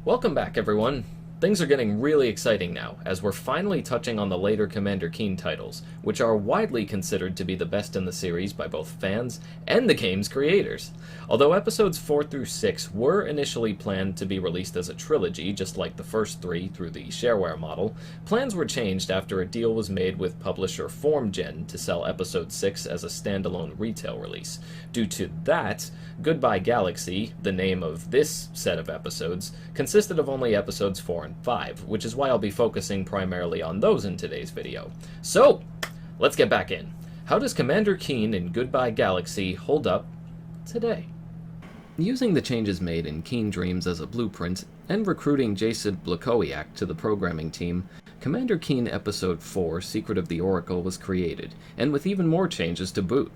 Welcome back, everyone. Things are getting really exciting now, as we're finally touching on the later Commander Keen titles, which are widely considered to be the best in the series by both fans and the game's creators. Although episodes 4 through 6 were initially planned to be released as a trilogy, just like the first 3 through the shareware model, plans were changed after a deal was made with publisher FormGen to sell episode 6 as a standalone retail release. Due to that, Goodbye Galaxy, the name of this set of episodes, consisted of only episodes 4 and 5, which is why I'll be focusing primarily on those in today's video. So, let's get back in. How does Commander Keen in Goodbye Galaxy hold up today? Using the changes made in Keen Dreams as a blueprint, and recruiting Jason Blakowiak to the programming team, Commander Keen Episode 4, Secret of the Oracle was created, and with even more changes to boot.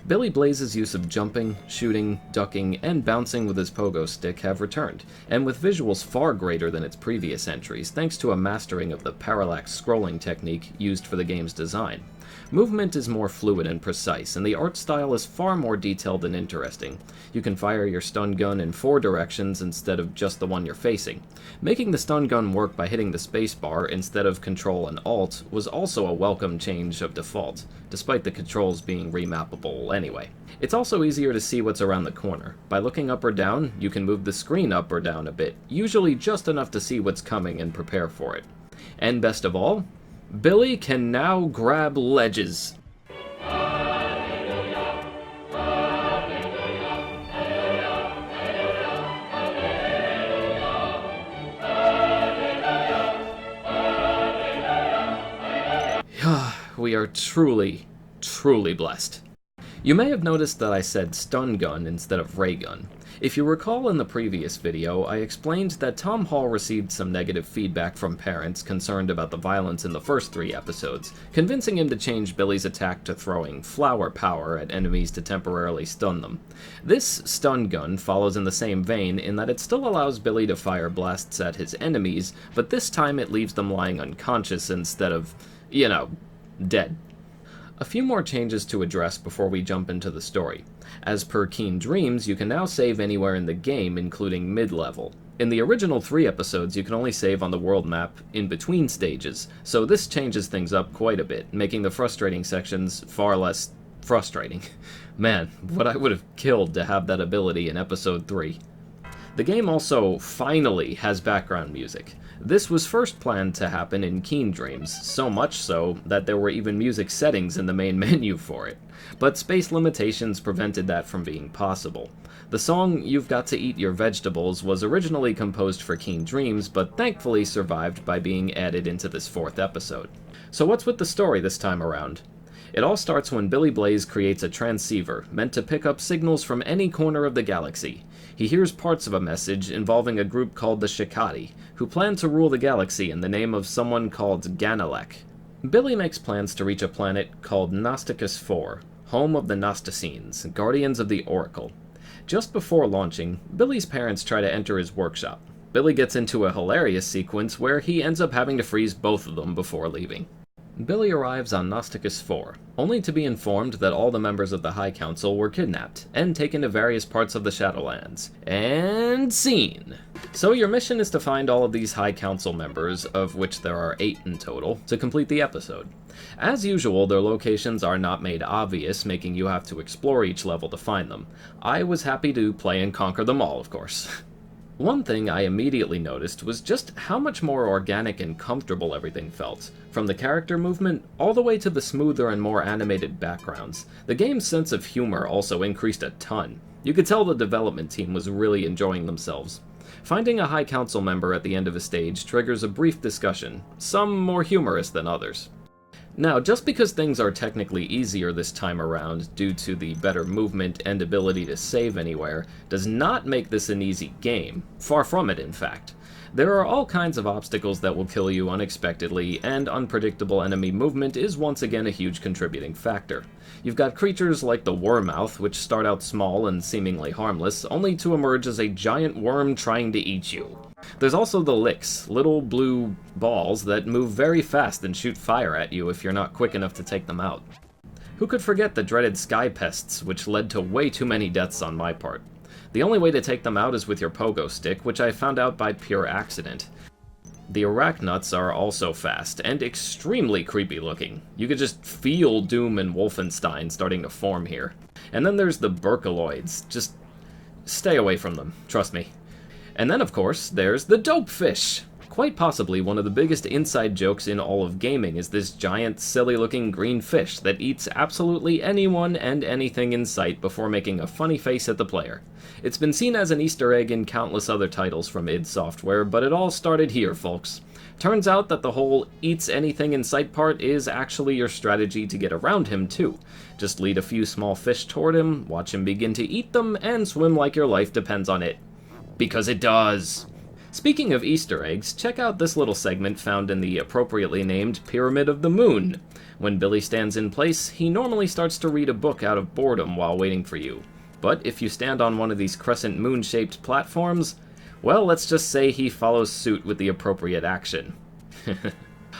Billy Blaze's use of jumping, shooting, ducking, and bouncing with his pogo stick have returned, and with visuals far greater than its previous entries thanks to a mastering of the parallax scrolling technique used for the game's design. Movement is more fluid and precise, and the art style is far more detailed and interesting. You can fire your stun gun in 4 directions instead of just the one you're facing. Making the stun gun work by hitting the spacebar instead of Control and Alt was also a welcome change of default, despite the controls being remappable anyway. It's also easier to see what's around the corner. By looking up or down, you can move the screen up or down a bit, usually just enough to see what's coming and prepare for it. And best of all, Billy can now grab ledges. We are truly, truly blessed. You may have noticed that I said stun gun instead of ray gun. If you recall in the previous video, I explained that Tom Hall received some negative feedback from parents concerned about the violence in the first 3 episodes, convincing him to change Billy's attack to throwing flower power at enemies to temporarily stun them. This stun gun follows in the same vein in that it still allows Billy to fire blasts at his enemies, but this time it leaves them lying unconscious instead of, dead. A few more changes to address before we jump into the story. As per Keen Dreams, you can now save anywhere in the game, including mid-level. In the original 3 episodes, you can only save on the world map in between stages, so this changes things up quite a bit, making the frustrating sections far less frustrating. Man, what I would have killed to have that ability in episode 3. The game also finally has background music. This was first planned to happen in Keen Dreams, so much so that there were even music settings in the main menu for it. But space limitations prevented that from being possible. The song You've Got to Eat Your Vegetables was originally composed for Keen Dreams, but thankfully survived by being added into this 4th episode. So what's with the story this time around? It all starts when Billy Blaze creates a transceiver, meant to pick up signals from any corner of the galaxy. He hears parts of a message involving a group called the Shikati, who plan to rule the galaxy in the name of someone called Ganalek. Billy makes plans to reach a planet called Gnosticus IV, home of the Gnosticenes, guardians of the Oracle. Just before launching, Billy's parents try to enter his workshop. Billy gets into a hilarious sequence where he ends up having to freeze both of them before leaving. Billy arrives on Gnosticus IV, only to be informed that all the members of the High Council were kidnapped and taken to various parts of the Shadowlands. And scene! So your mission is to find all of these High Council members, of which there are 8 in total, to complete the episode. As usual, their locations are not made obvious, making you have to explore each level to find them. I was happy to play and conquer them all, of course. One thing I immediately noticed was just how much more organic and comfortable everything felt. From the character movement, all the way to the smoother and more animated backgrounds. The game's sense of humor also increased a ton. You could tell the development team was really enjoying themselves. Finding a High Council member at the end of a stage triggers a brief discussion, some more humorous than others. Now, just because things are technically easier this time around due to the better movement and ability to save anywhere, does not make this an easy game. Far from it, in fact. There are all kinds of obstacles that will kill you unexpectedly, and unpredictable enemy movement is once again a huge contributing factor. You've got creatures like the Wormmouth, which start out small and seemingly harmless, only to emerge as a giant worm trying to eat you. There's also the Licks, little blue balls that move very fast and shoot fire at you if you're not quick enough to take them out. Who could forget the dreaded sky pests, which led to way too many deaths on my part? The only way to take them out is with your pogo stick, which I found out by pure accident. The arachnuts are also fast, and extremely creepy looking. You could just feel Doom and Wolfenstein starting to form here. And then there's the Berkaloids. Just stay away from them, trust me. And then, of course, there's the Dopefish! Quite possibly one of the biggest inside jokes in all of gaming is this giant, silly-looking green fish that eats absolutely anyone and anything in sight before making a funny face at the player. It's been seen as an Easter egg in countless other titles from id Software, but it all started here, folks. Turns out that the whole eats anything in sight part is actually your strategy to get around him, too. Just lead a few small fish toward him, watch him begin to eat them, and swim like your life depends on it. Because it does! Speaking of Easter eggs, check out this little segment found in the appropriately named Pyramid of the Moon. When Billy stands in place, he normally starts to read a book out of boredom while waiting for you. But if you stand on one of these crescent moon-shaped platforms, well, let's just say he follows suit with the appropriate action.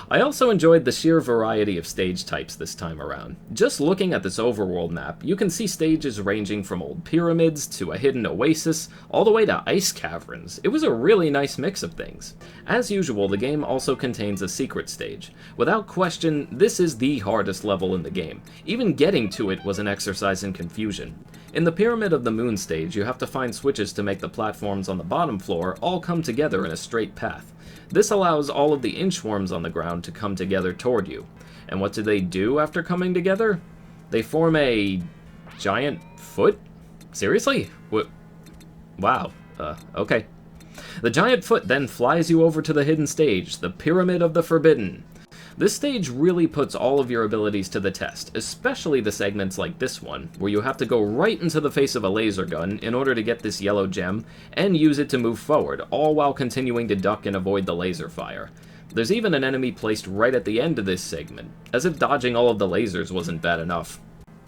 I also enjoyed the sheer variety of stage types this time around. Just looking at this overworld map, you can see stages ranging from old pyramids to a hidden oasis, all the way to ice caverns. It was a really nice mix of things. As usual, the game also contains a secret stage. Without question, this is the hardest level in the game. Even getting to it was an exercise in confusion. In the Pyramid of the Moon stage, you have to find switches to make the platforms on the bottom floor all come together in a straight path. This allows all of the inchworms on the ground to come together toward you. And what do they do after coming together? They form a giant foot? Seriously? What? Wow. Okay. The giant foot then flies you over to the hidden stage, the Pyramid of the Forbidden. This stage really puts all of your abilities to the test, especially the segments like this one, where you have to go right into the face of a laser gun in order to get this yellow gem, and use it to move forward, all while continuing to duck and avoid the laser fire. There's even an enemy placed right at the end of this segment, as if dodging all of the lasers wasn't bad enough.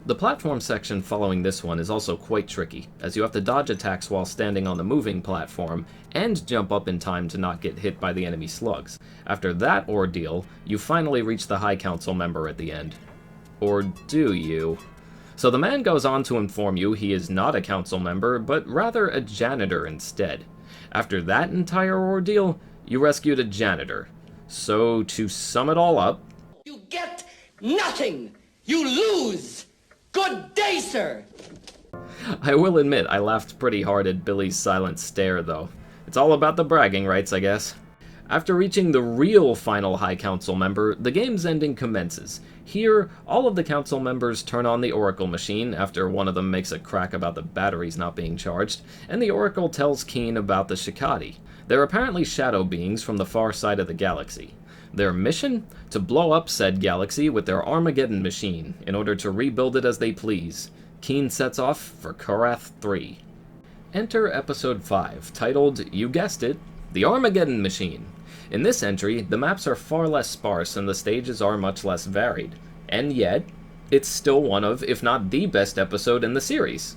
The platform section following this one is also quite tricky, as you have to dodge attacks while standing on the moving platform, and jump up in time to not get hit by the enemy slugs. After that ordeal, you finally reach the High Council member at the end. Or do you? So the man goes on to inform you he is not a council member, but rather a janitor instead. After that entire ordeal, you rescued a janitor. So to sum it all up... You get nothing! You lose! Good day, sir! I will admit, I laughed pretty hard at Billy's silent stare, though. It's all about the bragging rights, I guess. After reaching the real final High Council member, the game's ending commences. Here, all of the council members turn on the Oracle machine after one of them makes a crack about the batteries not being charged, and the Oracle tells Keen about the Shikati. They're apparently shadow beings from the far side of the galaxy. Their mission? To blow up said galaxy with their Armageddon machine, in order to rebuild it as they please. Keen sets off for Korath 3. Enter Episode 5, titled, you guessed it, The Armageddon Machine. In this entry, the maps are far less sparse and the stages are much less varied. And yet, it's still one of, if not the best episode in the series.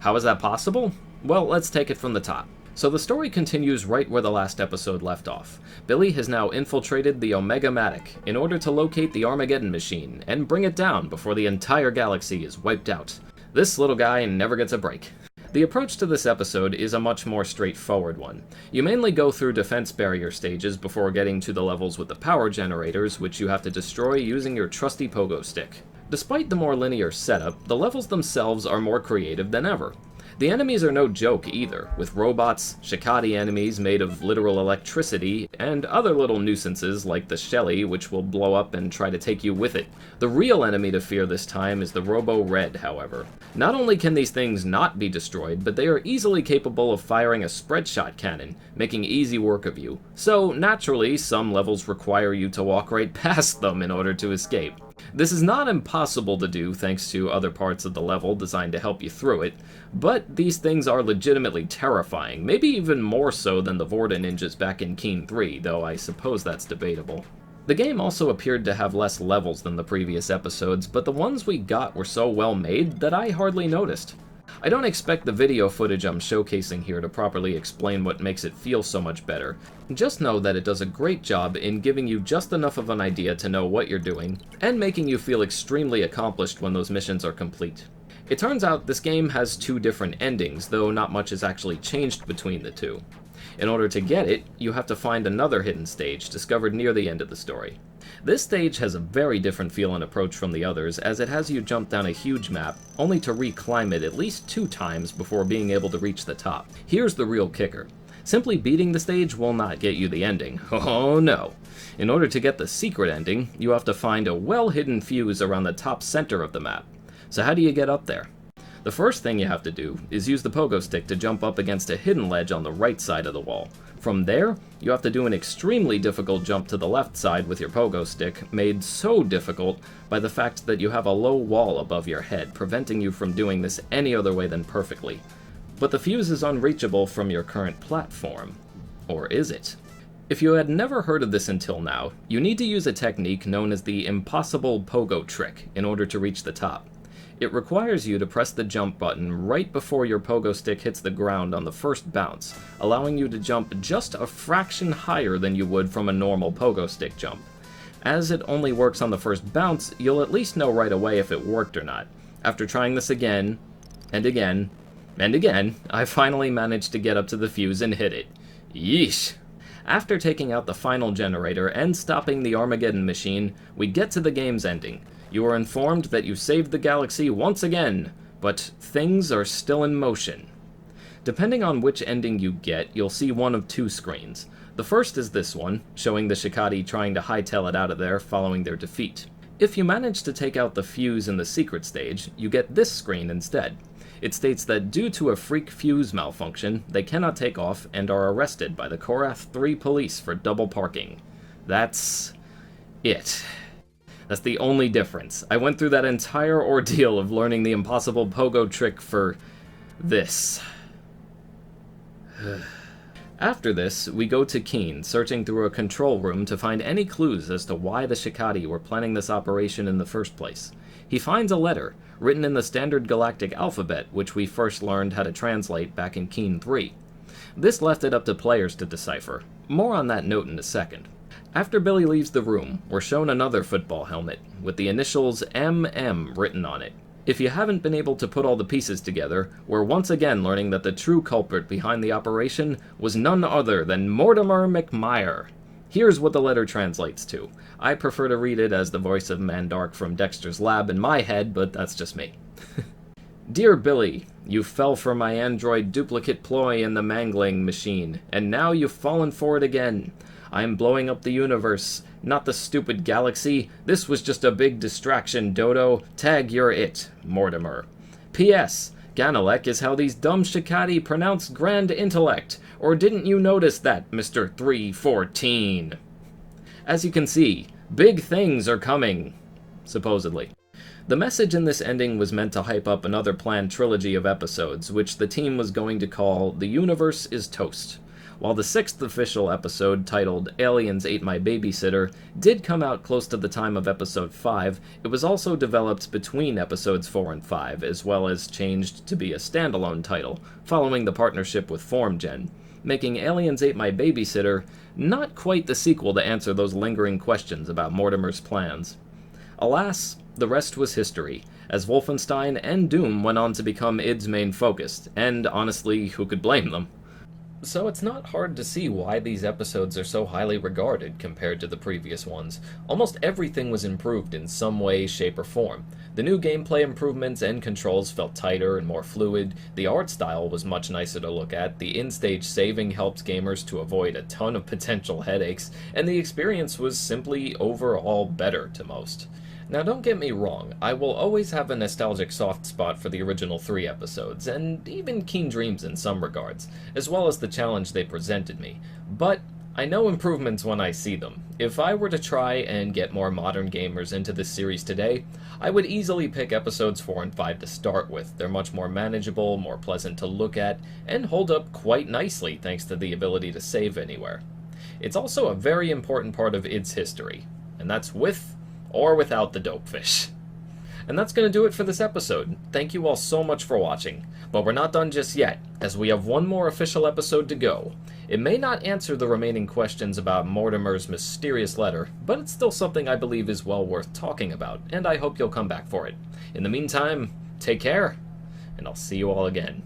How is that possible? Well, let's take it from the top. So the story continues right where the last episode left off. Billy has now infiltrated the Omega-Matic in order to locate the Armageddon machine and bring it down before the entire galaxy is wiped out. This little guy never gets a break. The approach to this episode is a much more straightforward one. You mainly go through defense barrier stages before getting to the levels with the power generators, which you have to destroy using your trusty pogo stick. Despite the more linear setup, the levels themselves are more creative than ever. The enemies are no joke either, with robots, Shikati enemies made of literal electricity, and other little nuisances like the Shelly, which will blow up and try to take you with it. The real enemy to fear this time is the Robo-Red, however. Not only can these things not be destroyed, but they are easily capable of firing a spread shot cannon, making easy work of you. So, naturally, some levels require you to walk right past them in order to escape. This is not impossible to do thanks to other parts of the level designed to help you through it, but these things are legitimately terrifying, maybe even more so than the Vorta ninjas back in Keen 3, though I suppose that's debatable. The game also appeared to have less levels than the previous episodes, but the ones we got were so well made that I hardly noticed. I don't expect the video footage I'm showcasing here to properly explain what makes it feel so much better. Just know that it does a great job in giving you just enough of an idea to know what you're doing, and making you feel extremely accomplished when those missions are complete. It turns out this game has two different endings, though not much is actually changed between the two. In order to get it, you have to find another hidden stage discovered near the end of the story. This stage has a very different feel and approach from the others, as it has you jump down a huge map, only to re-climb it at least 2 times before being able to reach the top. Here's the real kicker. Simply beating the stage will not get you the ending. Oh no! In order to get the secret ending, you have to find a well-hidden fuse around the top center of the map. So how do you get up there? The first thing you have to do is use the pogo stick to jump up against a hidden ledge on the right side of the wall. From there, you have to do an extremely difficult jump to the left side with your pogo stick, made so difficult by the fact that you have a low wall above your head, preventing you from doing this any other way than perfectly. But the fuse is unreachable from your current platform. Or is it? If you had never heard of this until now, you need to use a technique known as the impossible pogo trick in order to reach the top. It requires you to press the jump button right before your pogo stick hits the ground on the first bounce, allowing you to jump just a fraction higher than you would from a normal pogo stick jump. As it only works on the first bounce, you'll at least know right away if it worked or not. After trying this again, and again, and again, I finally managed to get up to the fuse and hit it. Yeesh! After taking out the final generator and stopping the Armageddon machine, we get to the game's ending. You are informed that you saved the galaxy once again, but things are still in motion. Depending on which ending you get, you'll see one of 2 screens. The first is this one, showing the Shikati trying to hightail it out of there following their defeat. If you manage to take out the fuse in the secret stage, you get this screen instead. It states that due to a freak fuse malfunction, they cannot take off and are arrested by the Korath 3 police for double parking. That's it. That's the only difference. I went through that entire ordeal of learning the impossible pogo trick for this. After this, we go to Keen, searching through a control room to find any clues as to why the Shikati were planning this operation in the first place. He finds a letter, written in the standard galactic alphabet, which we first learned how to translate back in Keen 3. This left it up to players to decipher. More on that note in a second. After Billy leaves the room, we're shown another football helmet, with the initials MM written on it. If you haven't been able to put all the pieces together, we're once again learning that the true culprit behind the operation was none other than Mortimer McMire. Here's what the letter translates to. I prefer to read it as the voice of Mandark from Dexter's Lab in my head, but that's just me. Dear Billy, you fell for my android duplicate ploy in the mangling machine, and now you've fallen for it again. I'm blowing up the universe, not the stupid galaxy. This was just a big distraction, Dodo. Tag you're it, Mortimer. P.S. Ganalek is how these dumb Shikati pronounce grand intellect. Or didn't you notice that, Mr. 314? As you can see, big things are coming. Supposedly. The message in this ending was meant to hype up another planned trilogy of episodes, which the team was going to call The Universe is Toast. While the 6th official episode, titled Aliens Ate My Babysitter, did come out close to the time of episode 5, it was also developed between episodes 4 and 5, as well as changed to be a standalone title, following the partnership with FormGen, making Aliens Ate My Babysitter not quite the sequel to answer those lingering questions about Mortimer's plans. Alas, the rest was history, as Wolfenstein and Doom went on to become id's main focus, and honestly, who could blame them? So it's not hard to see why these episodes are so highly regarded compared to the previous ones. Almost everything was improved in some way, shape, or form. The new gameplay improvements and controls felt tighter and more fluid, the art style was much nicer to look at, the in-stage saving helped gamers to avoid a ton of potential headaches, and the experience was simply overall better to most. Now don't get me wrong, I will always have a nostalgic soft spot for the original 3 episodes, and even Keen Dreams in some regards, as well as the challenge they presented me, but I know improvements when I see them. If I were to try and get more modern gamers into this series today, I would easily pick episodes 4 and 5 to start with. They're much more manageable, more pleasant to look at, and hold up quite nicely thanks to the ability to save anywhere. It's also a very important part of id's history, and that's with or without the dopefish. And that's going to do it for this episode. Thank you all so much for watching. But we're not done just yet, as we have one more official episode to go. It may not answer the remaining questions about Mortimer's mysterious letter, but it's still something I believe is well worth talking about, and I hope you'll come back for it. In the meantime, take care, and I'll see you all again